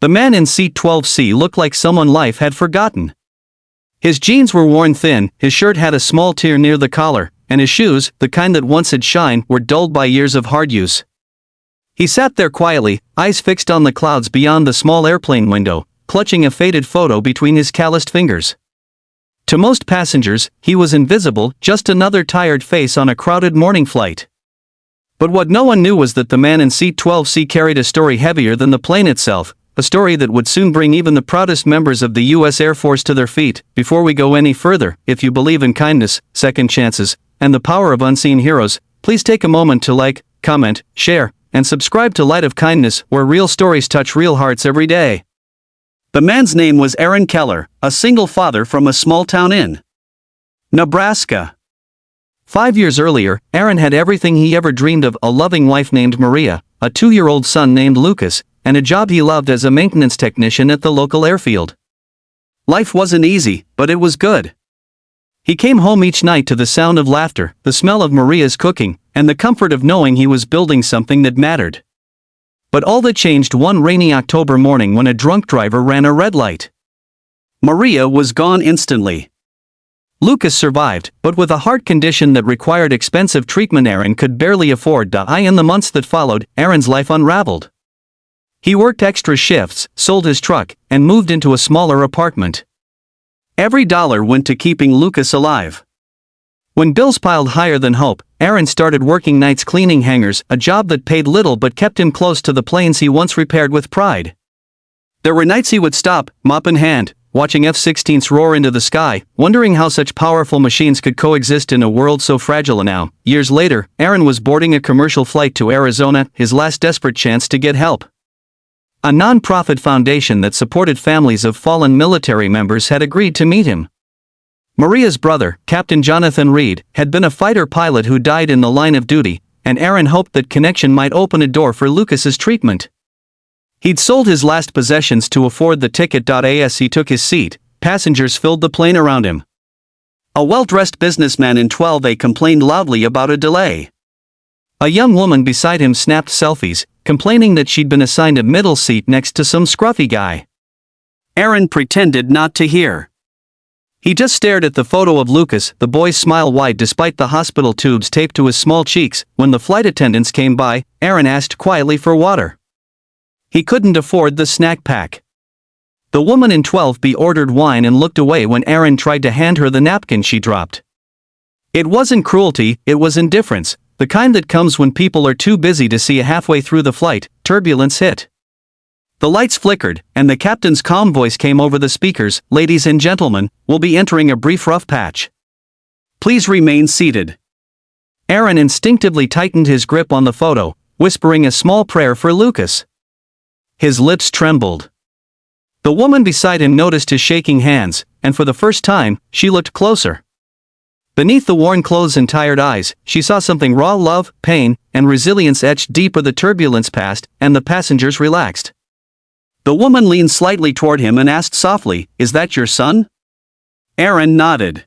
The man in seat 12C looked like someone life had forgotten. His jeans were worn thin, his shirt had a small tear near the collar, and his shoes, the kind that once had shine, were dulled by years of hard use. He sat there quietly, eyes fixed on the clouds beyond the small airplane window, clutching a faded photo between his calloused fingers. To most passengers, he was invisible, just another tired face on a crowded morning flight. But what no one knew was that the man in seat 12C carried a story heavier than the plane itself, a story that would soon bring even the proudest members of the U.S. Air Force to their feet. Before we go any further, if you believe in kindness, second chances, and the power of unseen heroes, please take a moment to like, comment, share, and subscribe to Light of Kindness, where real stories touch real hearts every day. The man's name was Aaron Keller, a single father from a small town in Nebraska. 5 years earlier, Aaron had everything he ever dreamed of: a loving wife named Maria, a 2-year-old son named Lucas, and a job he loved as a maintenance technician at the local airfield. Life wasn't easy, but it was good. He came home each night to the sound of laughter, the smell of Maria's cooking, and the comfort of knowing he was building something that mattered. But all that changed one rainy October morning when a drunk driver ran a red light. Maria was gone instantly. Lucas survived, but with a heart condition that required expensive treatment Aaron could barely afford. In the months that followed, Aaron's life unraveled. He worked extra shifts, sold his truck, and moved into a smaller apartment. Every dollar went to keeping Lucas alive. When bills piled higher than hope, Aaron started working nights cleaning hangars, a job that paid little but kept him close to the planes he once repaired with pride. There were nights he would stop, mop in hand, watching F-16s roar into the sky, wondering how such powerful machines could coexist in a world so fragile. Now, years later, Aaron was boarding a commercial flight to Arizona, his last desperate chance to get help. A non-profit foundation that supported families of fallen military members had agreed to meet him. Maria's brother, Captain Jonathan Reed, had been a fighter pilot who died in the line of duty, and Aaron hoped that connection might open a door for Lucas's treatment. He'd sold his last possessions to afford the ticket. As he took his seat, passengers filled the plane around him. A well-dressed businessman in 12A complained loudly about a delay. A young woman beside him snapped selfies, complaining that she'd been assigned a middle seat next to some scruffy guy. Aaron pretended not to hear. He just stared at the photo of Lucas, the boy's smile wide despite the hospital tubes taped to his small cheeks. When the flight attendants came by, Aaron asked quietly for water. He couldn't afford the snack pack. The woman in 12B ordered wine and looked away when Aaron tried to hand her the napkin she dropped. It wasn't cruelty, it was indifference, the kind that comes when people are too busy to see. Halfway through the flight, turbulence hit. The lights flickered, and the captain's calm voice came over the speakers: "Ladies and gentlemen, we'll be entering a brief rough patch. Please remain seated." Aaron instinctively tightened his grip on the photo, whispering a small prayer for Lucas. His lips trembled. The woman beside him noticed his shaking hands, and for the first time, she looked closer. Beneath the worn clothes and tired eyes, she saw something raw: love, pain, and resilience etched deeper. The turbulence passed, and the passengers relaxed. The woman leaned slightly toward him and asked softly, "Is that your son?" Aaron nodded.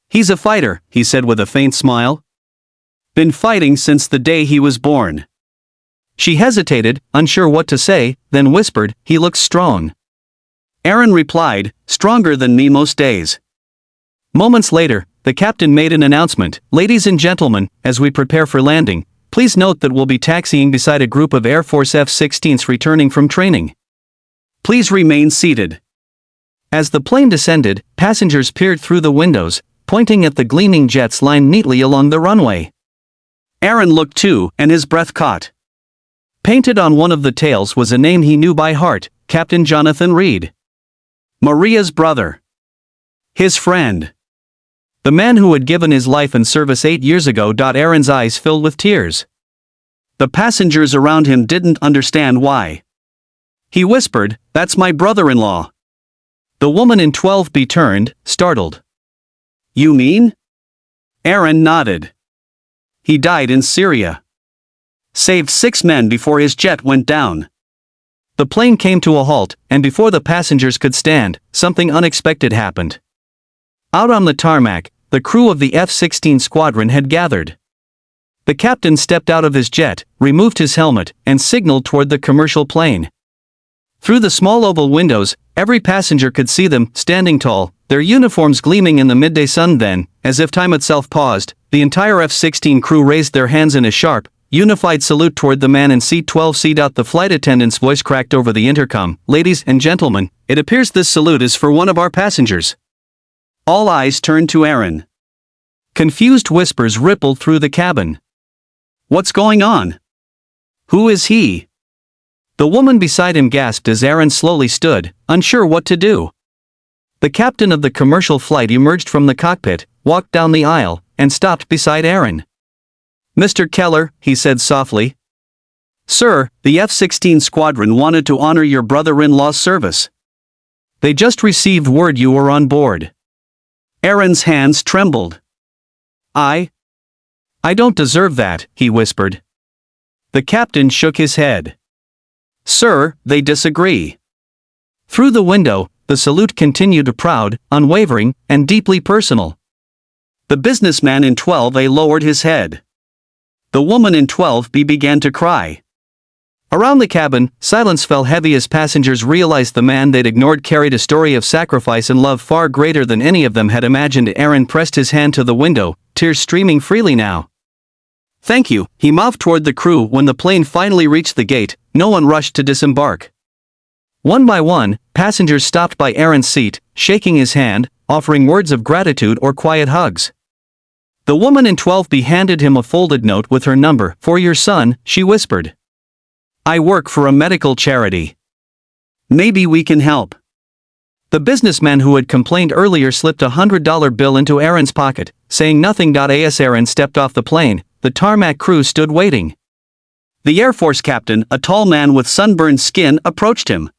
"He's a fighter," he said with a faint smile. "Been fighting since the day he was born." She hesitated, unsure what to say, then whispered, "He looks strong." Aaron replied, "Stronger than me most days." Moments later, the captain made an announcement: "Ladies and gentlemen, as we prepare for landing, please note that we'll be taxiing beside a group of Air Force F-16s returning from training. Please remain seated." As the plane descended, passengers peered through the windows, pointing at the gleaming jets lined neatly along the runway. Aaron looked too, and his breath caught. Painted on one of the tails was a name he knew by heart: Captain Jonathan Reed. Maria's brother. His friend. The man who had given his life in service 8 years ago. Aaron's eyes filled with tears. The passengers around him didn't understand why. He whispered, "That's my brother-in-law." The woman in 12B turned, startled. "You mean?" Aaron nodded. "He died in Syria. Saved 6 men before his jet went down." The plane came to a halt, and before the passengers could stand, something unexpected happened. Out on the tarmac, the crew of the F-16 squadron had gathered. The captain stepped out of his jet, removed his helmet, and signaled toward the commercial plane. Through the small oval windows, every passenger could see them, standing tall, their uniforms gleaming in the midday sun. Then, as if time itself paused, the entire F-16 crew raised their hands in a sharp, unified salute toward the man in seat 12C. The flight attendant's voice cracked over the intercom. "Ladies and gentlemen, it appears this salute is for one of our passengers." All eyes turned to Aaron. Confused whispers rippled through the cabin. "What's going on? Who is he?" The woman beside him gasped as Aaron slowly stood, unsure what to do. The captain of the commercial flight emerged from the cockpit, walked down the aisle, and stopped beside Aaron. "Mr. Keller," he said softly. "Sir, the F-16 squadron wanted to honor your brother-in-law's service. They just received word you were on board." Aaron's hands trembled. I don't deserve that," he whispered. The captain shook his head. "Sir, they disagree." Through the window, the salute continued, proud, unwavering, and deeply personal. The businessman in 12A lowered his head. The woman in 12B began to cry. Around the cabin, silence fell heavy as passengers realized the man they'd ignored carried a story of sacrifice and love far greater than any of them had imagined. Aaron pressed his hand to the window, tears streaming freely now. "Thank you," he mouthed toward the crew. When the plane finally reached the gate, no one rushed to disembark. One by one, passengers stopped by Aaron's seat, shaking his hand, offering words of gratitude or quiet hugs. The woman in 12B handed him a folded note with her number. "For your son," she whispered. "I work for a medical charity. Maybe we can help." The businessman who had complained earlier slipped a $100 bill into Aaron's pocket, saying nothing. As Aaron stepped off the plane, the tarmac crew stood waiting. The Air Force captain, a tall man with sunburned skin, approached him.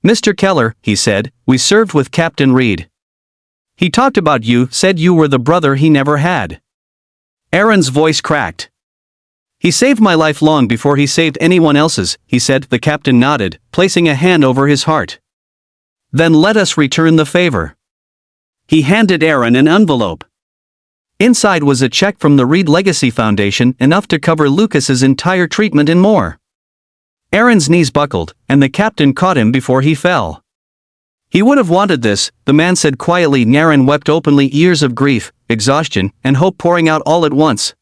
"Mr. Keller," he said, "we served with Captain Reed. He talked about you, said you were the brother he never had." Aaron's voice cracked. "He saved my life long before he saved anyone else's," he said. The captain nodded, placing a hand over his heart. "Then let us return the favor." He handed Aaron an envelope. Inside was a check from the Reed Legacy Foundation, enough to cover Lucas's entire treatment and more. Aaron's knees buckled, and the captain caught him before he fell. "He would have wanted this," the man said quietly. Aaron wept openly, years of grief, exhaustion, and hope pouring out all at once.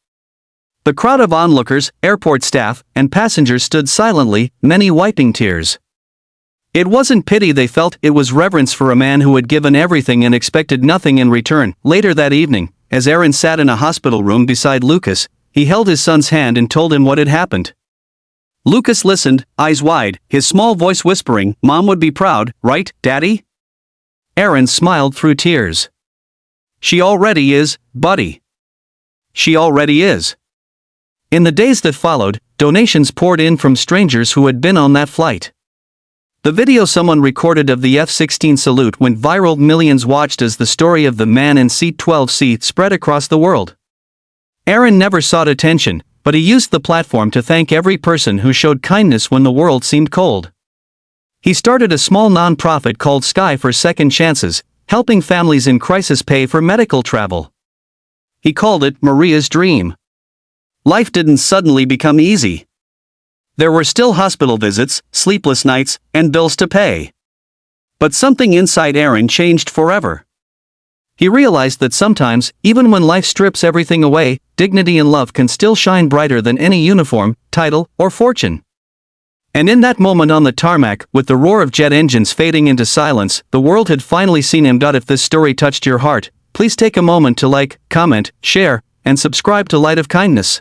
The crowd of onlookers, airport staff, and passengers stood silently, many wiping tears. It wasn't pity they felt, it was reverence for a man who had given everything and expected nothing in return. Later that evening, as Aaron sat in a hospital room beside Lucas, he held his son's hand and told him what had happened. Lucas listened, eyes wide, his small voice whispering, "Mom would be proud, right, Daddy?" Aaron smiled through tears. "She already is, buddy. She already is." In the days that followed, donations poured in from strangers who had been on that flight. The video someone recorded of the F-16 salute went viral. Millions watched as the story of the man in seat 12C spread across the world. Aaron never sought attention, but he used the platform to thank every person who showed kindness when the world seemed cold. He started a small non-profit called Sky for Second Chances, helping families in crisis pay for medical travel. He called it Maria's Dream. Life didn't suddenly become easy. There were still hospital visits, sleepless nights, and bills to pay. But something inside Aaron changed forever. He realized that sometimes, even when life strips everything away, dignity and love can still shine brighter than any uniform, title, or fortune. And in that moment on the tarmac, with the roar of jet engines fading into silence, the world had finally seen him. If this story touched your heart, please take a moment to like, comment, share, and subscribe to Light of Kindness.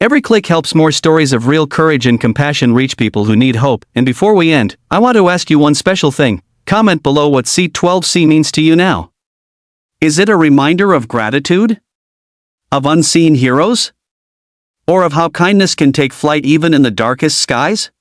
Every click helps more stories of real courage and compassion reach people who need hope. And before we end, I want to ask you one special thing. Comment below what seat 12C means to you now. Is it a reminder of gratitude? Of unseen heroes? Or of how kindness can take flight even in the darkest skies?